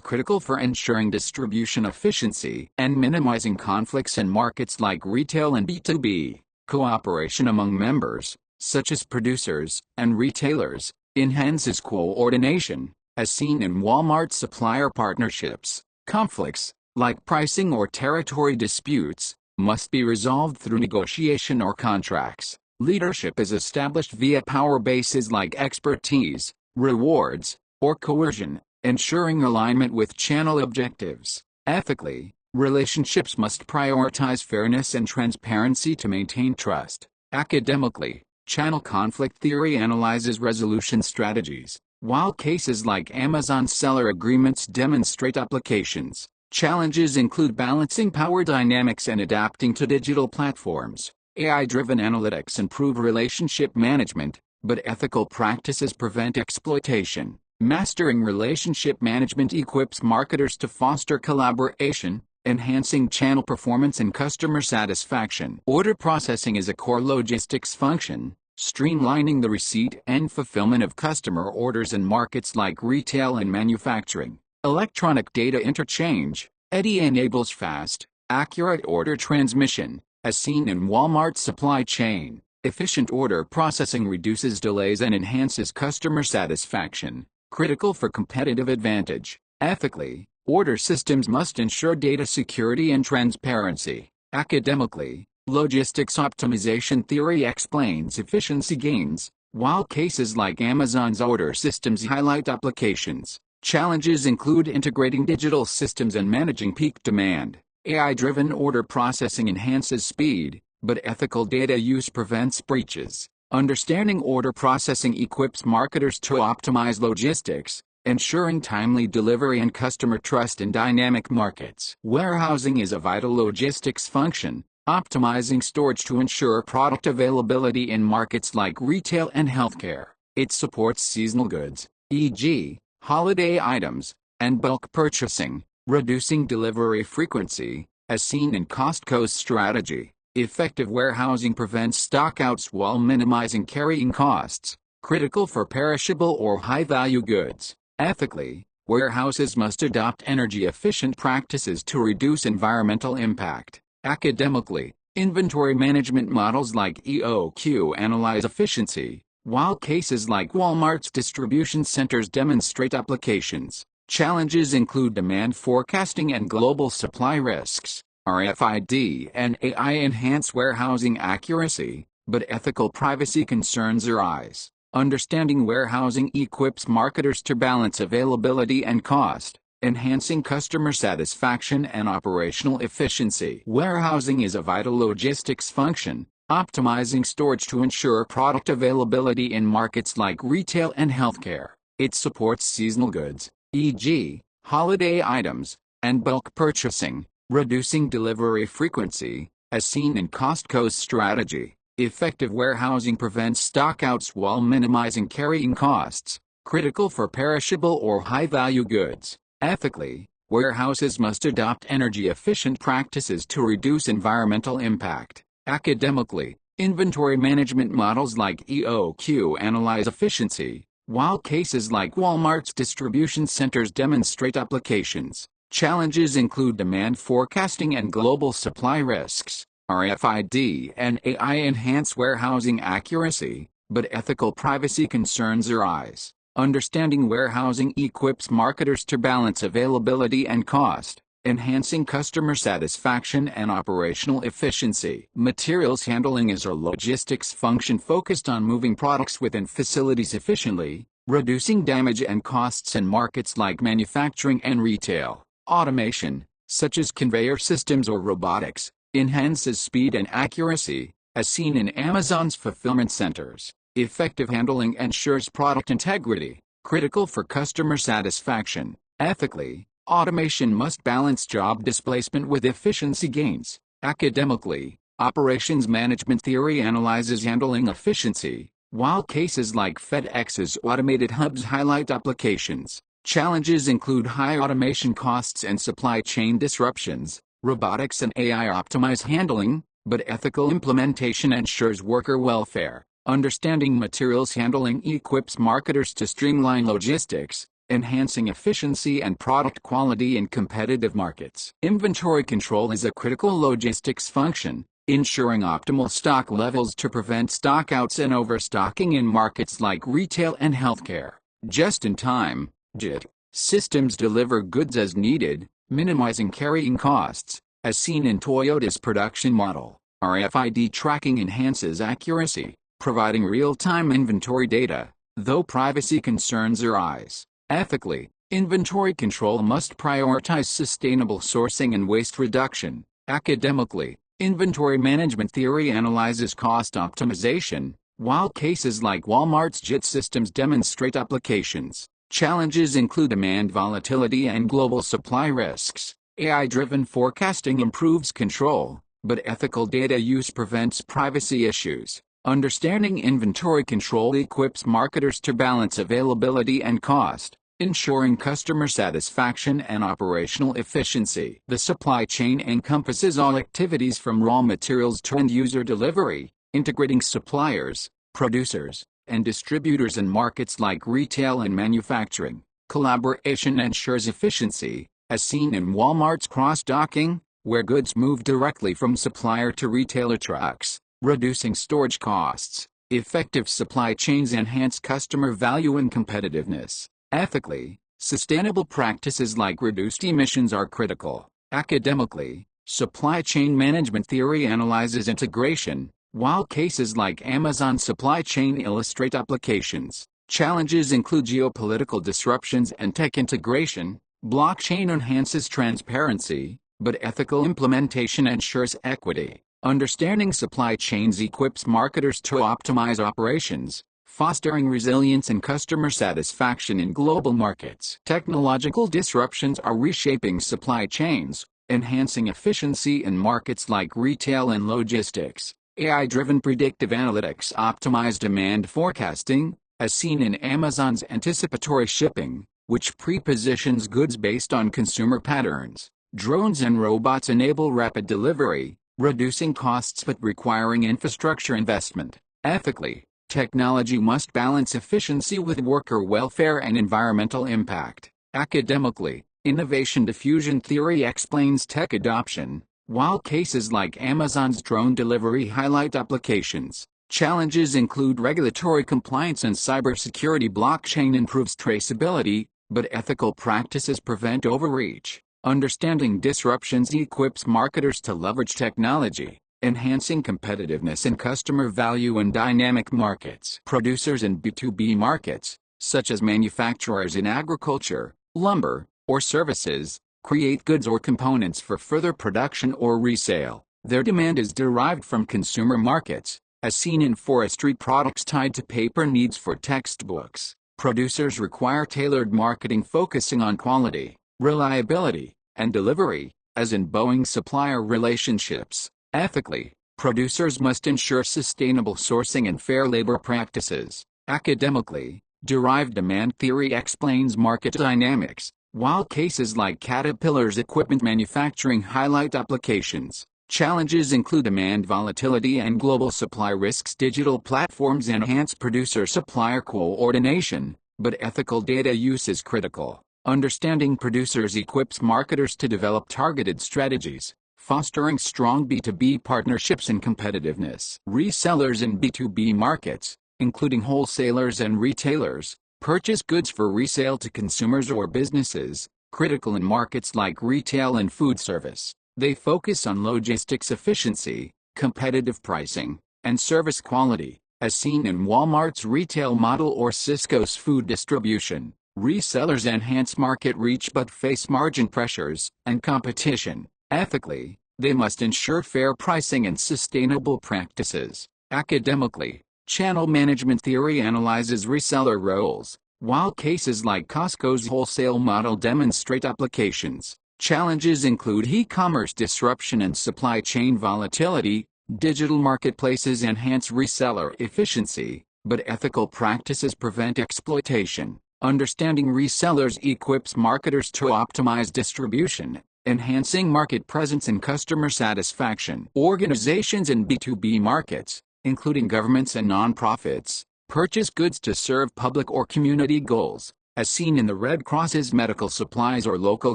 critical for ensuring distribution efficiency and minimizing conflicts in markets like retail and B2B. Cooperation among members, such as producers and retailers, enhances coordination, as seen in Walmart's supplier partnerships. Conflicts, like pricing or territory disputes, must be resolved through negotiation or contracts. Leadership is established via power bases like expertise, rewards, or coercion, ensuring alignment with channel objectives. Ethically, relationships must prioritize fairness and transparency to maintain trust. Academically, channel conflict theory analyzes resolution strategies, while cases like Amazon seller agreements demonstrate applications. Challenges include balancing power dynamics and adapting to digital platforms. AI-driven analytics improve relationship management, but ethical practices prevent exploitation. Mastering relationship management equips marketers to foster collaboration, enhancing channel performance and customer satisfaction. Order processing is a core logistics function, streamlining the receipt and fulfillment of customer orders in markets like retail and manufacturing. Electronic data interchange, EDI, enables fast, accurate order transmission, as seen in Walmart's supply chain. Efficient order processing reduces delays and enhances customer satisfaction, critical for competitive advantage. Ethically, order systems must ensure data security and transparency. Academically, logistics optimization theory explains efficiency gains, while cases like Amazon's order systems highlight applications. Challenges include integrating digital systems and managing peak demand. AI-driven order processing enhances speed, but ethical data use prevents breaches. Understanding order processing equips marketers to optimize logistics, ensuring timely delivery and customer trust in dynamic markets. Warehousing is a vital logistics function, optimizing storage to ensure product availability in markets like retail and healthcare. It supports seasonal goods, e.g., holiday items, and bulk purchasing, reducing delivery frequency, as seen in Costco's strategy. Effective warehousing prevents stockouts while minimizing carrying costs, critical for perishable or high-value goods. Ethically, warehouses must adopt energy-efficient practices to reduce environmental impact. Academically, inventory management models like EOQ analyze efficiency, while cases like Walmart's distribution centers demonstrate applications. Challenges include demand forecasting and global supply risks. RFID and AI enhance warehousing accuracy, but ethical privacy concerns arise. Understanding warehousing equips marketers to balance availability and cost, enhancing customer satisfaction and operational efficiency. Warehousing is a vital logistics function, optimizing storage to ensure product availability in markets like retail and healthcare. It supports seasonal goods, e.g., holiday items, and bulk purchasing, reducing delivery frequency, as seen in Costco's strategy. Effective warehousing prevents stockouts while minimizing carrying costs, critical for perishable or high-value goods. Ethically, warehouses must adopt energy-efficient practices to reduce environmental impact. Academically, inventory management models like EOQ analyze efficiency, while cases like Walmart's distribution centers demonstrate applications. Challenges include demand forecasting and global supply risks. RFID and AI enhance warehousing accuracy, but ethical privacy concerns arise. Understanding warehousing equips marketers to balance availability and cost, enhancing customer satisfaction and operational efficiency. Materials handling is a logistics function focused on moving products within facilities efficiently, reducing damage and costs in markets like manufacturing and retail. Automation, such as conveyor systems or robotics, enhances speed and accuracy, as seen in Amazon's fulfillment centers. Effective handling ensures product integrity, critical for customer satisfaction. Ethically, automation must balance job displacement with efficiency gains. Academically, operations management theory analyzes handling efficiency, while cases like FedEx's automated hubs highlight applications. Challenges include high automation costs and supply chain disruptions. Robotics and AI optimize handling, but ethical implementation ensures worker welfare. Understanding materials handling equips marketers to streamline logistics, enhancing efficiency and product quality in competitive markets. Inventory control is a critical logistics function, ensuring optimal stock levels to prevent stockouts and overstocking in markets like retail and healthcare. Just-in-time (JIT) systems deliver goods as needed, minimizing carrying costs, as seen in Toyota's production model. RFID tracking enhances accuracy, providing real-time inventory data, though privacy concerns arise. Ethically, inventory control must prioritize sustainable sourcing and waste reduction. Academically, inventory management theory analyzes cost optimization, while cases like Walmart's JIT systems demonstrate applications. Challenges include demand volatility and global supply risks. AI-driven forecasting improves control, but ethical data use prevents privacy issues. Understanding inventory control equips marketers to balance availability and cost, ensuring customer satisfaction and operational efficiency. The supply chain encompasses all activities from raw materials to end-user delivery, integrating suppliers, producers, and distributors in markets like retail and manufacturing. Collaboration ensures efficiency, as seen in Walmart's cross-docking, where goods move directly from supplier to retailer trucks, reducing storage costs. Effective supply chains enhance customer value and competitiveness. Ethically, sustainable practices like reduced emissions are critical. Academically, supply chain management theory analyzes integration, while cases like Amazon's supply chain illustrate applications. Challenges include geopolitical disruptions and tech integration. Blockchain enhances transparency, but ethical implementation ensures equity. Understanding supply chains equips marketers to optimize operations, fostering resilience and customer satisfaction in global markets. Technological disruptions are reshaping supply chains, enhancing efficiency in markets like retail and logistics. AI-driven predictive analytics optimize demand forecasting, as seen in Amazon's anticipatory shipping, which pre-positions goods based on consumer patterns. Drones and robots enable rapid delivery, reducing costs but requiring infrastructure investment. Ethically, technology must balance efficiency with worker welfare and environmental impact. Academically, innovation diffusion theory explains tech adoption, while cases like Amazon's drone delivery highlight applications. Challenges include regulatory compliance and cybersecurity. Blockchain improves traceability, but ethical practices prevent overreach. Understanding disruptions equips marketers to leverage technology, enhancing competitiveness and customer value in dynamic markets. Producers in B2B markets, such as manufacturers in agriculture, lumber, or services, create goods or components for further production or resale. Their demand is derived from consumer markets, as seen in forestry products tied to paper needs for textbooks. Producers require tailored marketing focusing on quality, reliability, and delivery, as in Boeing supplier relationships. Ethically, producers must ensure sustainable sourcing and fair labor practices. Academically, derived demand theory explains market dynamics, while cases like Caterpillar's equipment manufacturing highlight applications. Challenges include demand volatility and global supply risks. Digital platforms enhance producer-supplier coordination, but ethical data use is critical. Understanding producers equips marketers to develop targeted strategies, fostering strong B2B partnerships and competitiveness. Resellers in B2B markets, including wholesalers and retailers, purchase goods for resale to consumers or businesses, critical in markets like retail and food service. They focus on logistics efficiency, competitive pricing, and service quality, as seen in Walmart's retail model or Cisco's food distribution. Resellers enhance market reach but face margin pressures and competition. Ethically, they must ensure fair pricing and sustainable practices. Academically, channel management theory analyzes reseller roles, while cases like Costco's wholesale model demonstrate applications. Challenges include e-commerce disruption and supply chain volatility. Digital marketplaces enhance reseller efficiency, but ethical practices prevent exploitation. Understanding resellers equips marketers to optimize distribution, enhancing market presence and customer satisfaction. Organizations in B2B markets, including governments and nonprofits, purchase goods to serve public or community goals, as seen in the Red Cross's medical supplies or local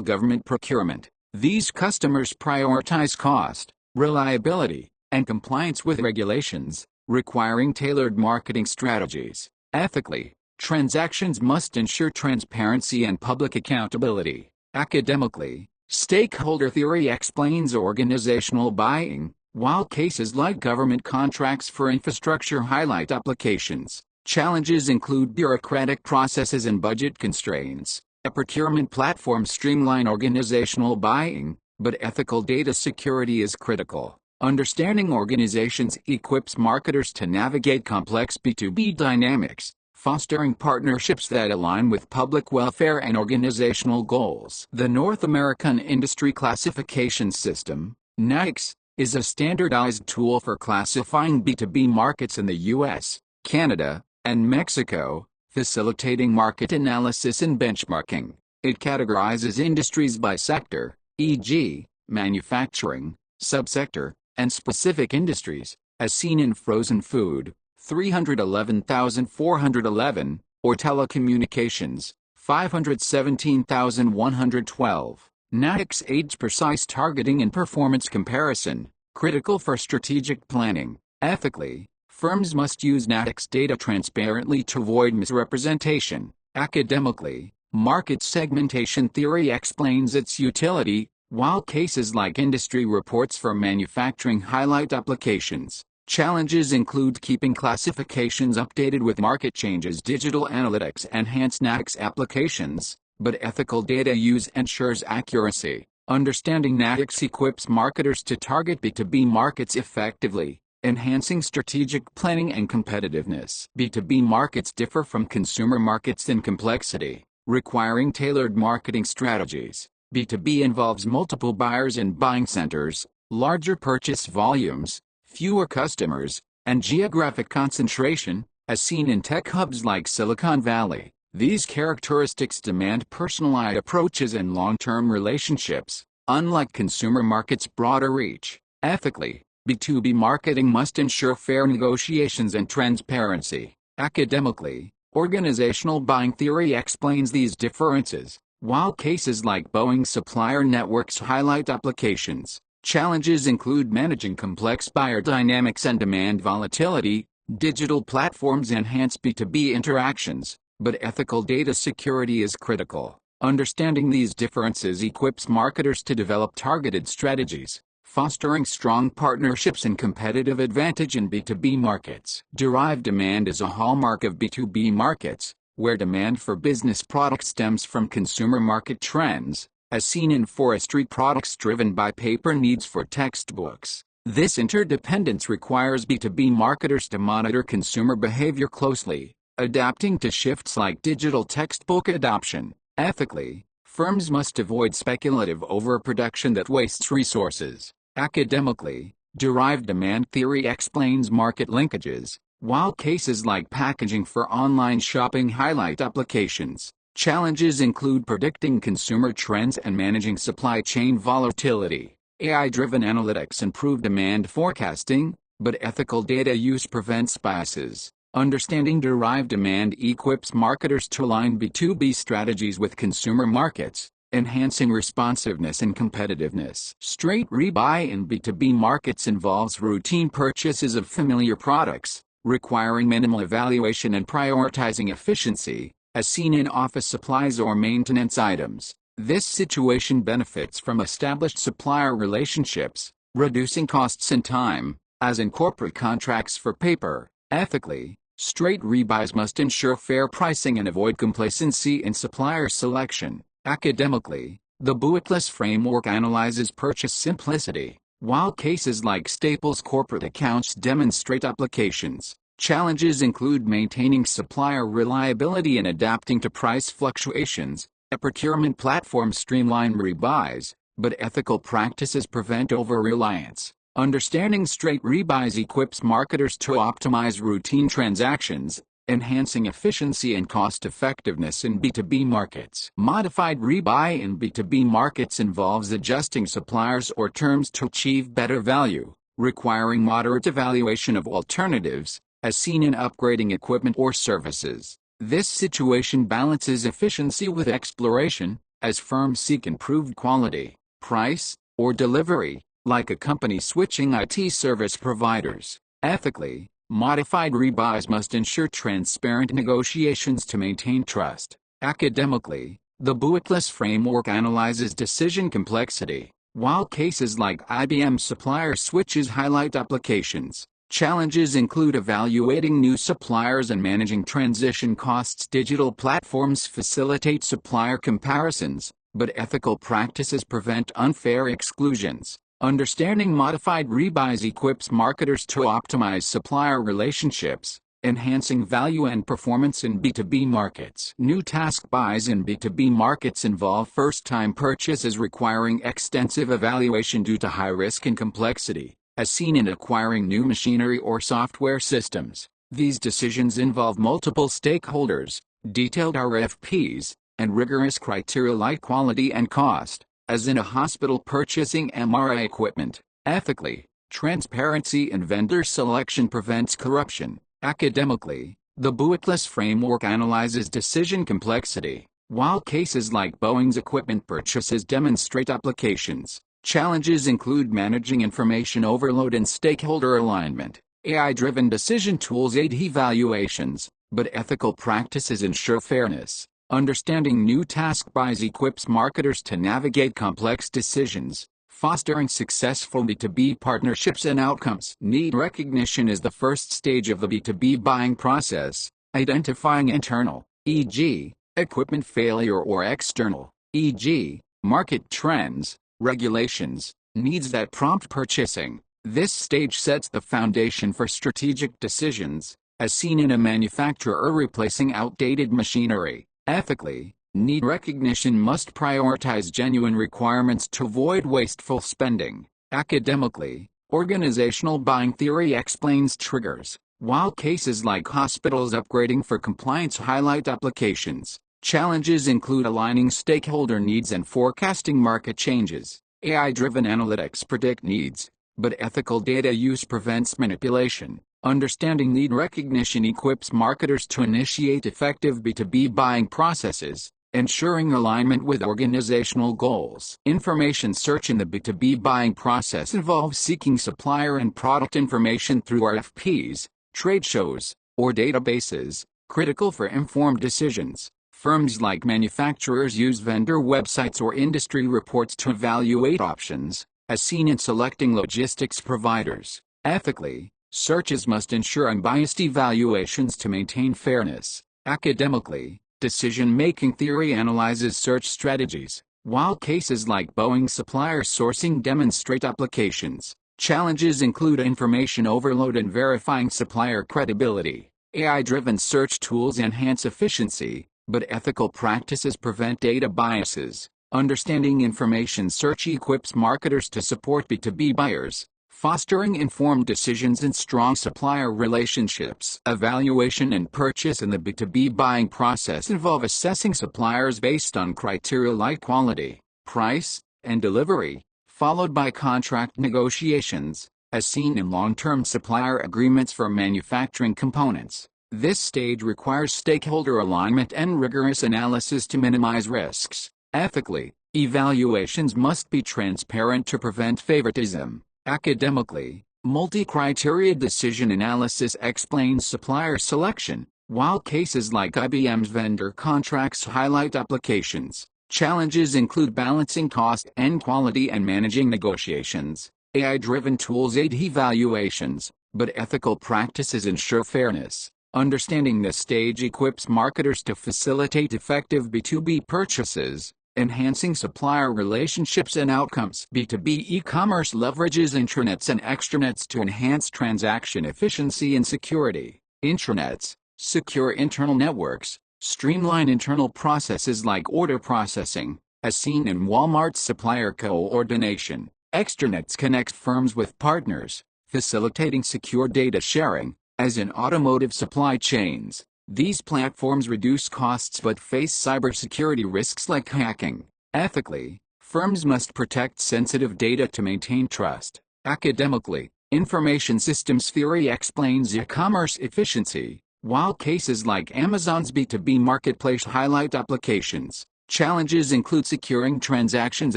government procurement. These customers prioritize cost, reliability, and compliance with regulations, requiring tailored marketing strategies. Ethically, transactions must ensure transparency and public accountability. Academically, stakeholder theory explains organizational buying, while cases like government contracts for infrastructure highlight applications. Challenges include bureaucratic processes and budget constraints. A procurement platform streamline organizational buying, but ethical data security is critical. Understanding organizations equips marketers to navigate complex B2B dynamics, fostering partnerships that align with public welfare and organizational goals. The North American Industry Classification System, NAICS, is a standardized tool for classifying B2B markets in the US, Canada, and Mexico, facilitating market analysis and benchmarking. It categorizes industries by sector, e.g., manufacturing, subsector, and specific industries, as seen in frozen food, 311,411, or telecommunications, 517,112. NAICS aids precise targeting and performance comparison, critical for strategic planning. Ethically, firms must use NAICS data transparently to avoid misrepresentation. Academically, market segmentation theory explains its utility, while cases like industry reports for manufacturing highlight applications. Challenges include keeping classifications updated with market changes. Digital analytics enhance NAICS applications, but ethical data use ensures accuracy. Understanding NAICS equips marketers to target B2B markets effectively, enhancing strategic planning and competitiveness. B2B markets differ from consumer markets in complexity, requiring tailored marketing strategies. B2B involves multiple buyers and buying centers, larger purchase volumes, fewer customers, and geographic concentration, as seen in tech hubs like Silicon Valley. These characteristics demand personalized approaches and long-term relationships, unlike consumer markets' broader reach. Ethically, B2B marketing must ensure fair negotiations and transparency. Academically, organizational buying theory explains these differences, while cases like Boeing supplier networks highlight applications. Challenges include managing complex buyer dynamics and demand volatility. Digital platforms enhance B2B interactions, but ethical data security is critical. Understanding these differences equips marketers to develop targeted strategies, fostering strong partnerships and competitive advantage in B2B markets. Derived demand is a hallmark of B2B markets, where demand for business products stems from consumer market trends, as seen in forestry products driven by paper needs for textbooks. This interdependence requires B2B marketers to monitor consumer behavior closely, adapting to shifts like digital textbook adoption. Ethically, firms must avoid speculative overproduction that wastes resources. Academically, derived demand theory explains market linkages, while cases like packaging for online shopping highlight applications. Challenges include predicting consumer trends and managing supply chain volatility. AI-driven analytics improve demand forecasting, but ethical data use prevents biases. Understanding derived demand equips marketers to align B2B strategies with consumer markets, enhancing responsiveness and competitiveness. Straight rebuy in B2B markets involves routine purchases of familiar products, requiring minimal evaluation and prioritizing efficiency, as seen in office supplies or maintenance items. This situation benefits from established supplier relationships, reducing costs and time, as in corporate contracts for paper. Ethically, straight rebuys must ensure fair pricing and avoid complacency in supplier selection. Academically, the Bootless framework analyzes purchase simplicity, while cases like Staples corporate accounts demonstrate applications. Challenges include maintaining supplier reliability and adapting to price fluctuations. A procurement platform streamline rebuys, but ethical practices prevent over-reliance. Understanding straight rebuys equips marketers to optimize routine transactions, enhancing efficiency and cost-effectiveness in B2B markets. Modified rebuy in B2B markets involves adjusting suppliers or terms to achieve better value, requiring moderate evaluation of alternatives, as seen in upgrading equipment or services. This situation balances efficiency with exploration, as firms seek improved quality, price, or delivery, like a company switching IT service providers. Ethically, modified rebuys must ensure transparent negotiations to maintain trust. Academically, the Bookless framework analyzes decision complexity. While cases like IBM supplier switches highlight applications, challenges include evaluating new suppliers and managing transition costs. Digital platforms facilitate supplier comparisons, but ethical practices prevent unfair exclusions. Understanding modified rebuys equips marketers to optimize supplier relationships, enhancing value and performance in B2B markets. New task buys in B2B markets involve first-time purchases requiring extensive evaluation due to high risk and complexity, as seen in acquiring new machinery or software systems. These decisions involve multiple stakeholders, detailed RFPs, and rigorous criteria like quality and cost, as in a hospital purchasing MRI equipment. Ethically, transparency in vendor selection prevents corruption. Academically, the Bookless framework analyzes decision complexity. While cases like Boeing's equipment purchases demonstrate applications, challenges include managing information overload and stakeholder alignment. AI-driven decision tools aid evaluations, but ethical practices ensure fairness. Understanding new task buys equips marketers to navigate complex decisions, fostering successful B2B partnerships and outcomes. Need recognition is the first stage of the B2B buying process, identifying internal, e.g., equipment failure, or external, e.g., market trends, regulations, needs that prompt purchasing. This stage sets the foundation for strategic decisions, as seen in a manufacturer replacing outdated machinery. Ethically, need recognition must prioritize genuine requirements to avoid wasteful spending. Academically, organizational buying theory explains triggers. While cases like hospitals upgrading for compliance highlight applications, challenges include aligning stakeholder needs and forecasting market changes. AI-driven analytics predict needs, but ethical data use prevents manipulation. Understanding need recognition equips marketers to initiate effective B2B buying processes, ensuring alignment with organizational goals. Information search in the B2B buying process involves seeking supplier and product information through RFPs, trade shows, or databases, critical for informed decisions. Firms like manufacturers use vendor websites or industry reports to evaluate options, as seen in selecting logistics providers. Ethically, searches must ensure unbiased evaluations to maintain fairness. Academically, decision-making theory analyzes search strategies. While cases like Boeing supplier sourcing demonstrate applications, challenges include information overload and verifying supplier credibility. AI-driven search tools enhance efficiency, but ethical practices prevent data biases. Understanding information search equips marketers to support B2B buyers, fostering informed decisions and strong supplier relationships. Evaluation and purchase in the B2B buying process involve assessing suppliers based on criteria like quality, price, and delivery, followed by contract negotiations, as seen in long-term supplier agreements for manufacturing components. This stage requires stakeholder alignment and rigorous analysis to minimize risks. Ethically, evaluations must be transparent to prevent favoritism. Academically, multi-criteria decision analysis explains supplier selection. While cases like IBM's vendor contracts highlight applications, challenges include balancing cost and quality and managing negotiations. AI-driven tools aid evaluations, but ethical practices ensure fairness. Understanding this stage equips marketers to facilitate effective B2B purchases, enhancing supplier relationships and outcomes. B2B e-commerce leverages intranets and extranets to enhance transaction efficiency and security. Intranets, secure internal networks, streamline internal processes like order processing, as seen in Walmart's supplier coordination. Extranets connect firms with partners, facilitating secure data sharing, as in automotive supply chains. These platforms reduce costs but face cybersecurity risks like hacking. Ethically, firms must protect sensitive data to maintain trust. Academically, information systems theory explains e-commerce efficiency, while cases like Amazon's B2B marketplace highlight applications. Challenges include securing transactions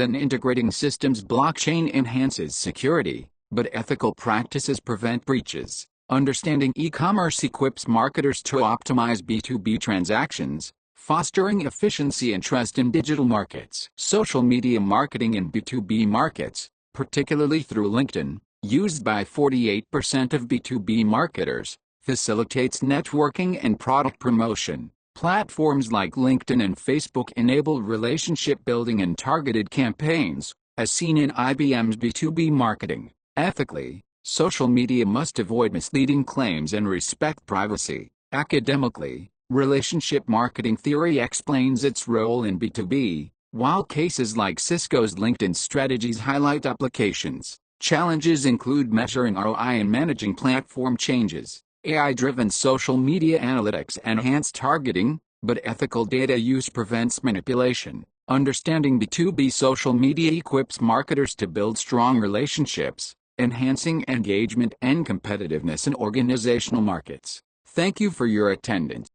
and integrating systems. Blockchain enhances security, but ethical practices prevent breaches. Understanding e-commerce equips marketers to optimize B2B transactions, fostering efficiency and trust in digital markets. Social media marketing in B2B markets, particularly through LinkedIn, used by 48% of B2B marketers, facilitates networking and product promotion. Platforms like LinkedIn and Facebook enable relationship building and targeted campaigns, as seen in IBM's B2B marketing. Ethically, social media must avoid misleading claims and respect privacy. Academically, relationship marketing theory explains its role in B2B, while cases like Cisco's LinkedIn strategies highlight applications. Challenges include measuring ROI and managing platform changes. AI-driven social media analytics enhance targeting, but ethical data use prevents manipulation. Understanding B2B social media equips marketers to build strong relationships, enhancing engagement and competitiveness in organizational markets. Thank you for your attendance.